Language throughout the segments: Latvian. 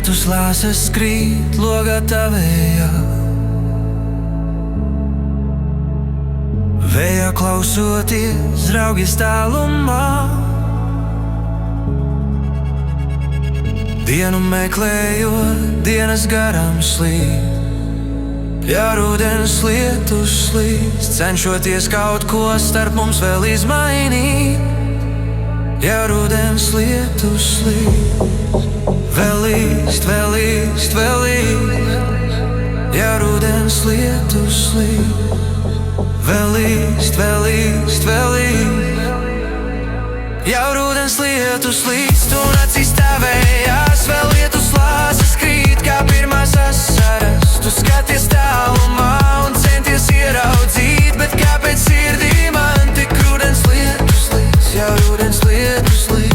lietus lāses krīt logā tavējā. Vējā klausoties, raugies tālumā. Dienu meklējot, dienas garām slīd. Ja rudens lietus slīst, cenšoties kaut ko starp mums vēl izmainīt. Ja rudens lietus slīst, vēl līst, vēl līst, vēl līst. Ja rudens lietus slīst, vēl līst, vēl līst, vēl līst. Ja rudens lietus līst un acīs tavējās, vēl lietus lāses krīt kā pirmās asaras. Tu skaties tālumā un centies ieraudzīt, bet kāpēc sirdī man tik rudens lietus līst? Ja rudens lietus līst.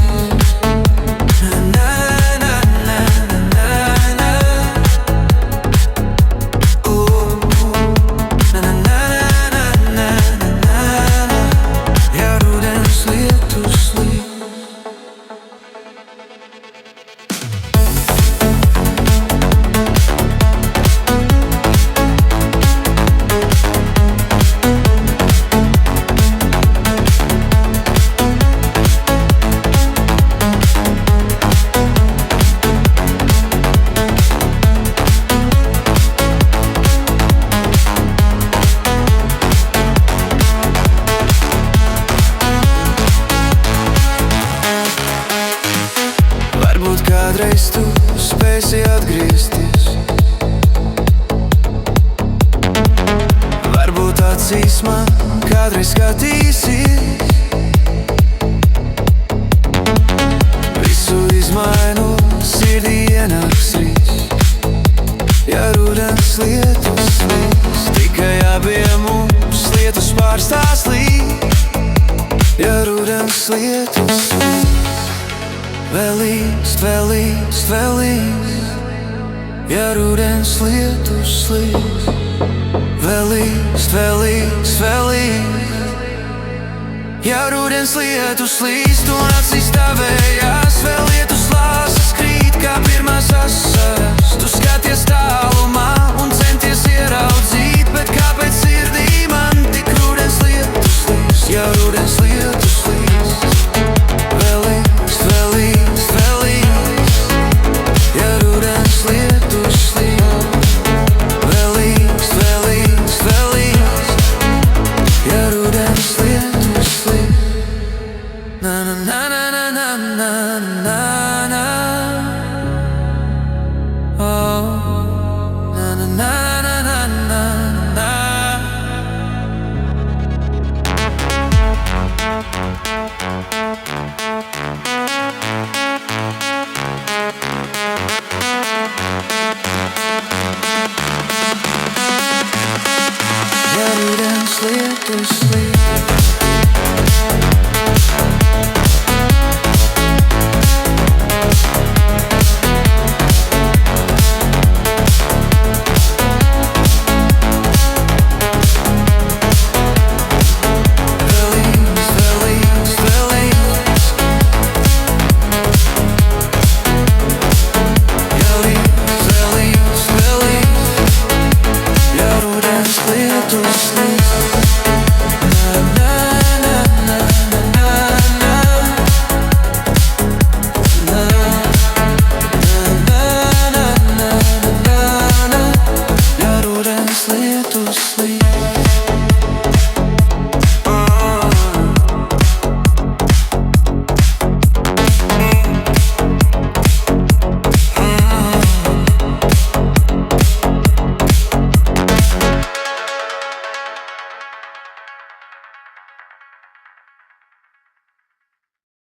Kādreiz tu spēsi atgriezties, varbūt acīs man kādreiz skatīsies. Visu izmainu, sirdī ienāks rīts. Ja rudens lietus līst, tikai abiem mums lietus pārstās līst. Ja rudens lietus līst, vēl līst, vēl līst, vēl līst. Ja rudens lietus līst, vēl līst, vēl līst, vēl līst. Ja rudens lietus līst un acīs tavējās,